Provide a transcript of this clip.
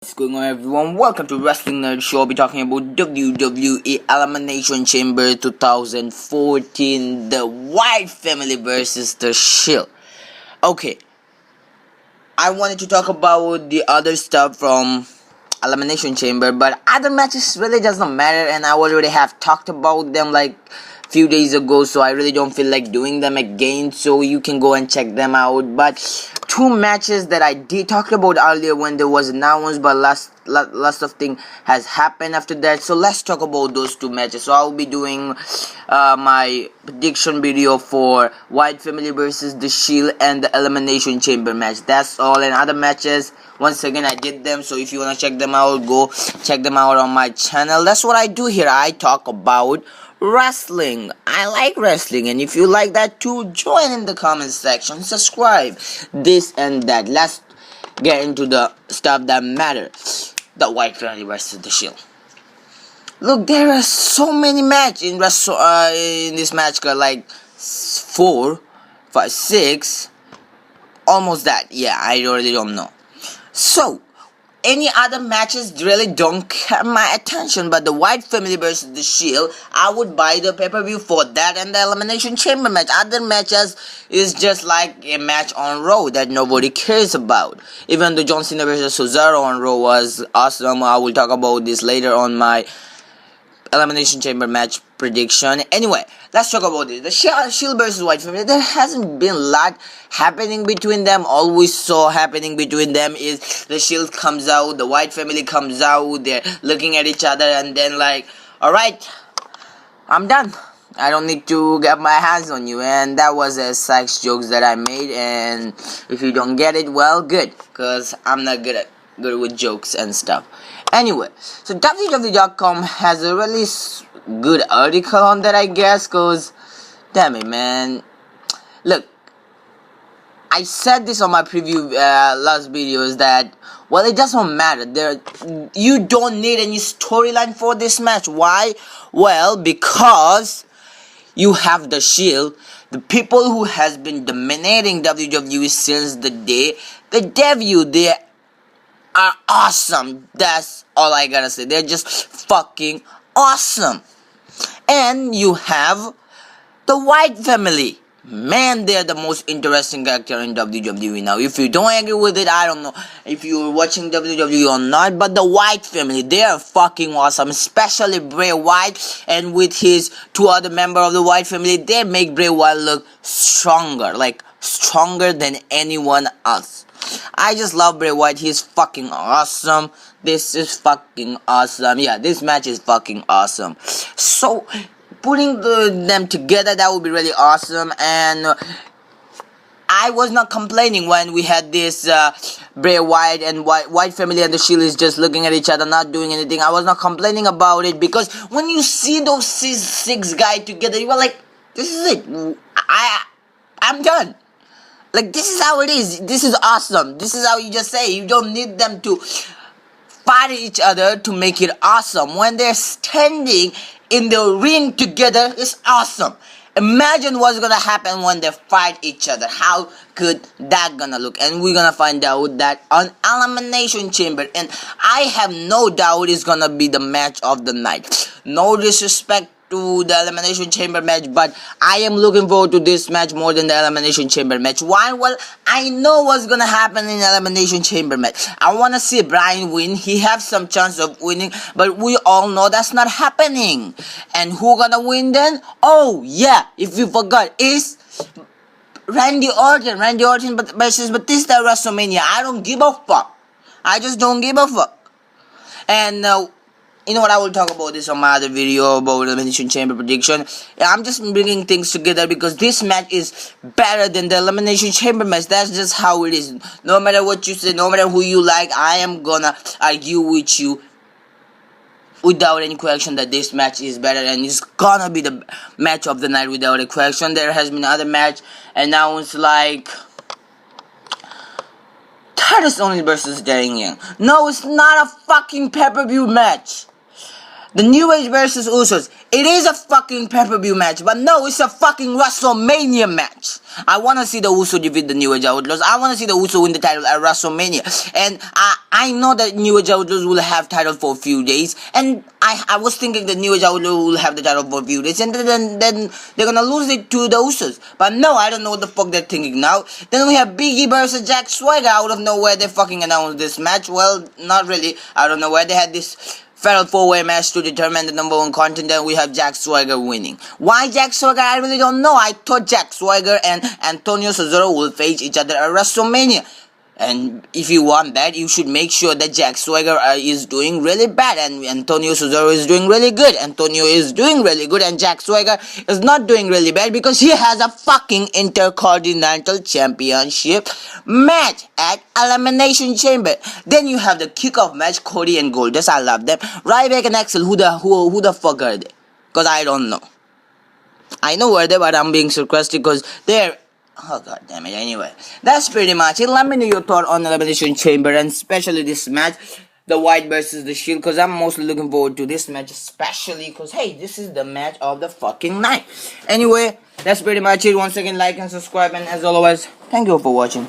What's going on, everyone? Welcome to Wrestling Nerd Show. I'll be talking about WWE Elimination Chamber 2014, the Wyatt Family versus the Shield. Okay, I wanted to talk about the other stuff from Elimination Chamber, but other matches really doesn't matter, and I already have talked about them like few days ago, so I really don't feel like doing them again, so you can go and check them out. But two matches that I did talk about earlier when there was announced, but lots of thing has happened after that, so let's talk about those two matches. So I'll be doing my prediction video for Wyatt Family versus the Shield and the Elimination Chamber match. That's all. And other matches, once again, I did them, so if you want to check them out, go check them out on my channel. That's what I do here. I talk about wrestling. I like wrestling, and if you like that too, join in the comment section, subscribe, this and that. Let's get into the stuff that matters. The Wyatt Family versus the Shield. Look, there are so many matches in this match card, like 4, 5, 6, almost that. Yeah, I really don't know. So any other matches really don't get my attention, but the Wyatt Family versus the Shield, I would buy the pay-per-view for that and the Elimination Chamber match. Other matches is just like a match on Raw that nobody cares about. Even the John Cena versus Cesaro on Raw was awesome. I will talk about this later on my Elimination Chamber match prediction. Anyway, let's talk about this. The Shield versus Wyatt Family. There hasn't been a lot happening between them. All we saw happening between them is the Shield comes out, the Wyatt Family comes out, they're looking at each other, and then like, alright, I'm done. I don't need to get my hands on you. And that was a sex jokes that I made, and if you don't get it, well, good, because I'm not good with jokes and stuff. Anyway, so WWE.com has a really good article on that, I guess, because, damn it, man. Look, I said this on my preview last videos that, well, it doesn't matter. You don't need any storyline for this match. Why? Well, because you have the Shield, the people who has been dominating WWE since the day they debuted. They are awesome. That's all I gotta say. They're just fucking awesome. And you have the Wyatt Family. Man, they're the most interesting character in WWE now. If you don't agree with it, I don't know if you're watching WWE or not, but the Wyatt Family, they are fucking awesome. Especially Bray Wyatt, and with his two other members of the Wyatt Family, they make Bray Wyatt look stronger. Like, stronger than anyone else. I just love Bray Wyatt. He's fucking awesome. This is fucking awesome. Yeah, this match is fucking awesome. So, putting them together, that would be really awesome. And I was not complaining when we had this Bray Wyatt and Wyatt Family and the Shield is just looking at each other, not doing anything. I was not complaining about it, because when you see those six guys together, you are like, this is it. I'm done. Like, this is how it is. This is awesome. This is how you just say. You don't need them to fight each other to make it awesome. When they're standing in the ring together, it's awesome. Imagine what's gonna happen when they fight each other. How good that gonna look. And we're gonna find out that on Elimination Chamber. And I have no doubt it's gonna be the match of the night. No disrespect to the Elimination Chamber match, but I am looking forward to this match more than the Elimination Chamber match. Why? Well, I know what's gonna happen in the Elimination Chamber match. I wanna see Bryan win. He has some chance of winning, but we all know that's not happening. And who gonna win then? Oh yeah, if you forgot, is Randy Orton. Randy Orton versus Batista at WrestleMania. I don't give a fuck. I just don't give a fuck. And you know what, I will talk about this on my other video about the Elimination Chamber prediction. Yeah, I'm just bringing things together because this match is better than the Elimination Chamber match. That's just how it is. No matter what you say, no matter who you like, I am gonna argue with you without any question that this match is better, and it's gonna be the match of the night without a question. There has been other match announced like Titus Only versus Darren Young. No, it's not a fucking pay-per-view match. The New Age versus Usos. It is a fucking pay-per-view match, but no, it's a fucking WrestleMania match. I want to see the Usos defeat the New Age Outlaws. I want to see the Usos win the title at WrestleMania. And I know that New Age Outlaws will have title for a few days. And I was thinking the New Age Outlaws will have the title for a few days. And then they're gonna lose it to the Usos. But no, I don't know what the fuck they're thinking now. Then we have Big E versus Jack Swagger. Out of nowhere, they fucking announced this match. Well, not really. I don't know where they had this Fatal 4-way match to determine the number one contender. We have Jack Swagger winning. Why Jack Swagger? I really don't know. I thought Jack Swagger and Antonio Cesaro will face each other at WrestleMania. And if you want that, you should make sure that Jack Swagger is doing really bad and Antonio Cesaro is doing really good. Antonio is doing really good and Jack Swagger is not doing really bad because he has a fucking Intercontinental Championship match at Elimination Chamber. Then you have the kickoff match, Cody and Goldust. I love them. Ryback and Axel, who the fuck are they? Because I don't know. I know where they are, but I'm being sarcastic because they're... Oh god damn it. Anyway, that's pretty much it. Let me know your thought on Elimination Chamber and especially this match, the Wyatt versus the Shield, because I'm mostly looking forward to this match, especially because hey, this is the match of the fucking night. Anyway, that's pretty much it. Once again, like and subscribe, and as always, thank you for watching.